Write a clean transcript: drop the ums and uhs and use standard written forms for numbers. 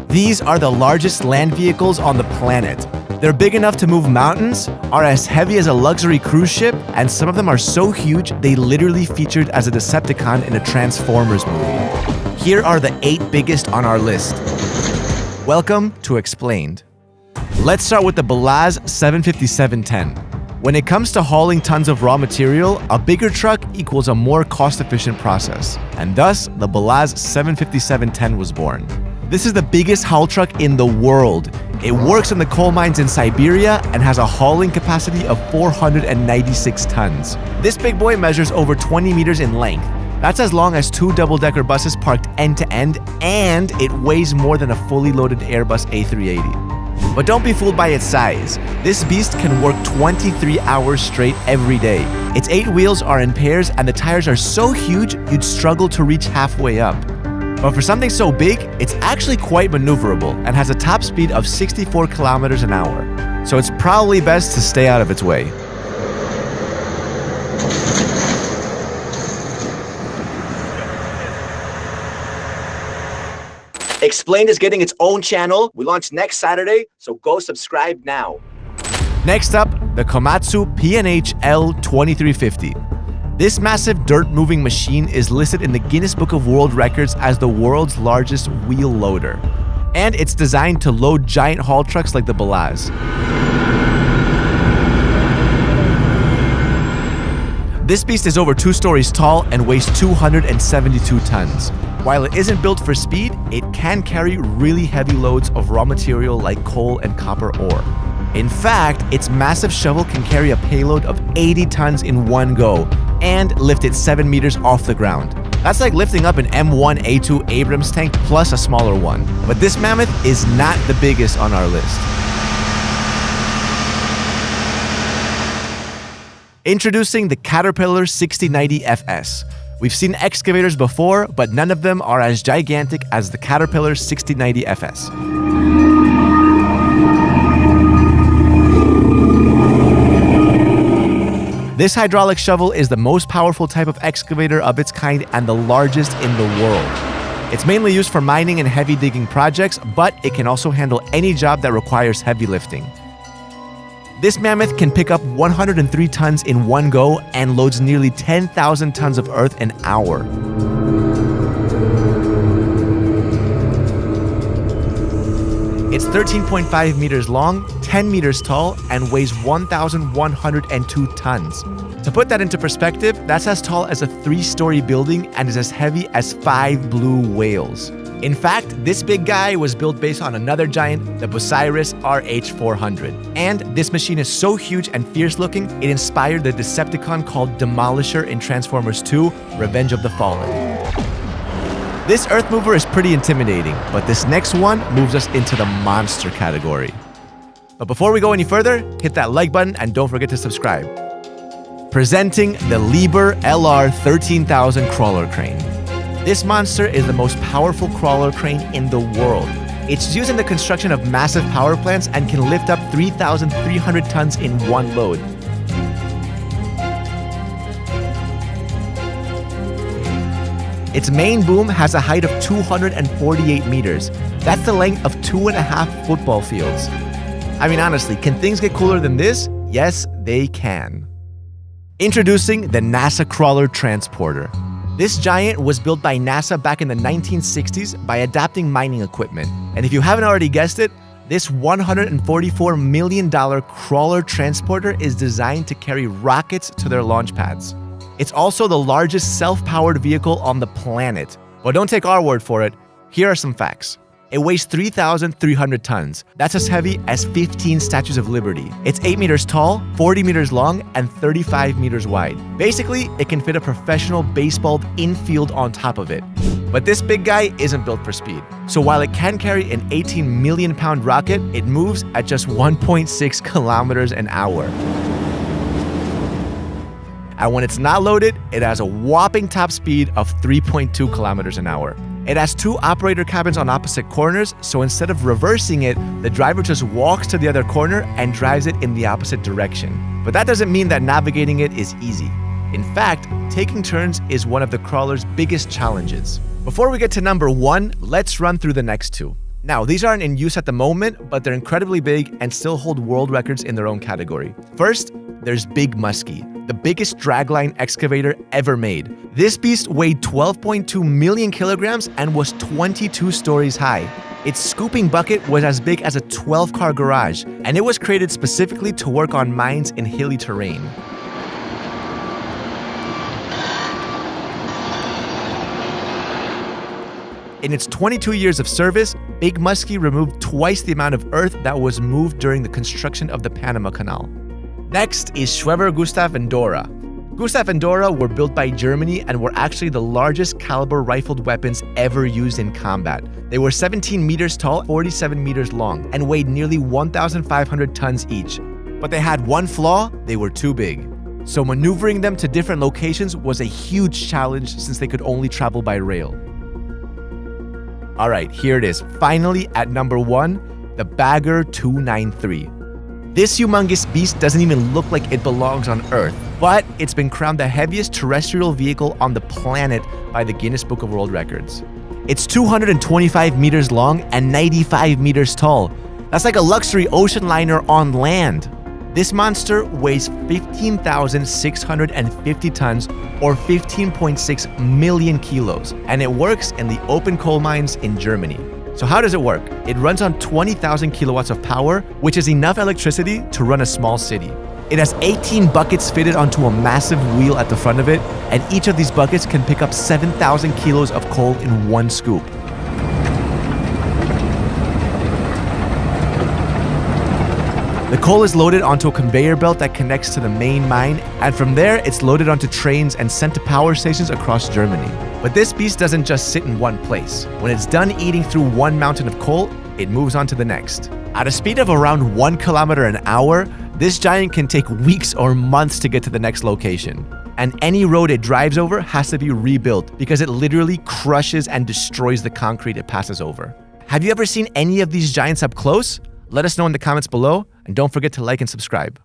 These are the largest land vehicles on the planet. They're big enough to move mountains, are as heavy as a luxury cruise ship, and some of them are so huge they literally featured as a Decepticon in a Transformers movie. Here are the 8 biggest on our list. Welcome to Explained. Let's start with the Belaz 75710. When it comes to hauling tons of raw material, a bigger truck equals a more cost-efficient process, and thus the Belaz 75710 was born. This is the biggest haul truck in the world. It works in the coal mines in Siberia and has a hauling capacity of 496 tons. This big boy measures over 20 meters in length. That's as long as 2 double-decker buses parked end-to-end, and it weighs more than a fully loaded Airbus A380. But don't be fooled by its size. This beast can work 23 hours straight every day. Its 8 wheels are in pairs and the tires are so huge you'd struggle to reach halfway up. But for something so big, it's actually quite maneuverable and has a top speed of 64 kilometers an hour. So it's probably best to stay out of its way. Explained is getting its own channel. We launch next Saturday, so go subscribe now. Next up, the Komatsu P&H L2350. This massive dirt-moving machine is listed in the Guinness Book of World Records as the world's largest wheel loader. And it's designed to load giant haul trucks like the Belaz. This beast is over 2 stories tall and weighs 272 tons. While it isn't built for speed, it can carry really heavy loads of raw material like coal and copper ore. In fact, its massive shovel can carry a payload of 80 tons in one go and lift it 7 meters off the ground. That's like lifting up an M1A2 Abrams tank plus a smaller one. But this mammoth is not the biggest on our list. Introducing the Caterpillar 6090 FS. We've seen excavators before, but none of them are as gigantic as the Caterpillar 6090 FS. This hydraulic shovel is the most powerful type of excavator of its kind and the largest in the world. It's mainly used for mining and heavy digging projects, but it can also handle any job that requires heavy lifting. This mammoth can pick up 103 tons in one go and loads nearly 10,000 tons of earth an hour. It's 13.5 meters long, 10 meters tall, and weighs 1,102 tons. To put that into perspective, that's as tall as a 3-story building and is as heavy as 5 blue whales. In fact, this big guy was built based on another giant, the Bucyrus RH400. And this machine is so huge and fierce-looking, it inspired the Decepticon called Demolisher in Transformers 2: Revenge of the Fallen. This earth mover is pretty intimidating, but this next one moves us into the monster category. But before we go any further, hit that like button and don't forget to subscribe. Presenting the Liebherr LR 13000 crawler crane. This monster is the most powerful crawler crane in the world. It's used in the construction of massive power plants and can lift up 3,300 tons in one load. Its main boom has a height of 248 meters. That's the length of 2.5 football fields. I mean, honestly, can things get cooler than this? Yes, they can. Introducing the NASA Crawler Transporter. This giant was built by NASA back in the 1960s by adapting mining equipment. And if you haven't already guessed it, this $144 million crawler transporter is designed to carry rockets to their launch pads. It's also the largest self-powered vehicle on the planet. But don't take our word for it. Here are some facts. It weighs 3,300 tons. That's as heavy as 15 Statues of Liberty. It's 8 meters tall, 40 meters long, and 35 meters wide. Basically, it can fit a professional baseball infield on top of it. But this big guy isn't built for speed. So while it can carry an 18 million pound rocket, it moves at just 1.6 kilometers an hour. And when it's not loaded, it has a whopping top speed of 3.2 kilometers an hour. It has 2 operator cabins on opposite corners, so instead of reversing it, the driver just walks to the other corner and drives it in the opposite direction. But that doesn't mean that navigating it is easy. In fact, taking turns is one of the crawler's biggest challenges. Before we get to number 1, let's run through the next 2. Now, these aren't in use at the moment, but they're incredibly big and still hold world records in their own category. First, there's Big Muskie, the biggest dragline excavator ever made. This beast weighed 12.2 million kilograms and was 22 stories high. Its scooping bucket was as big as a 12-car garage, and it was created specifically to work on mines in hilly terrain. In its 22 years of service, Big Muskie removed twice the amount of earth that was moved during the construction of the Panama Canal. Next is Schwerer Gustav and Dora. Gustav and Dora were built by Germany and were actually the largest caliber rifled weapons ever used in combat. They were 17 meters tall, 47 meters long, and weighed nearly 1,500 tons each. But they had one flaw: they were too big. So maneuvering them to different locations was a huge challenge since they could only travel by rail. All right, here it is. Finally, at number 1, the Bagger 293. This humongous beast doesn't even look like it belongs on Earth, but it's been crowned the heaviest terrestrial vehicle on the planet by the Guinness Book of World Records. It's 225 meters long and 95 meters tall. That's like a luxury ocean liner on land. This monster weighs 15,650 tons or 15.6 million kilos, and it works in the open coal mines in Germany. So how does it work? It runs on 20,000 kilowatts of power, which is enough electricity to run a small city. It has 18 buckets fitted onto a massive wheel at the front of it, and each of these buckets can pick up 7,000 kilos of coal in one scoop. The coal is loaded onto a conveyor belt that connects to the main mine, and from there, it's loaded onto trains and sent to power stations across Germany. But this beast doesn't just sit in one place. When it's done eating through one mountain of coal, it moves on to the next. At a speed of around 1 kilometer an hour, this giant can take weeks or months to get to the next location. And any road it drives over has to be rebuilt because it literally crushes and destroys the concrete it passes over. Have you ever seen any of these giants up close? Let us know in the comments below, and don't forget to like and subscribe.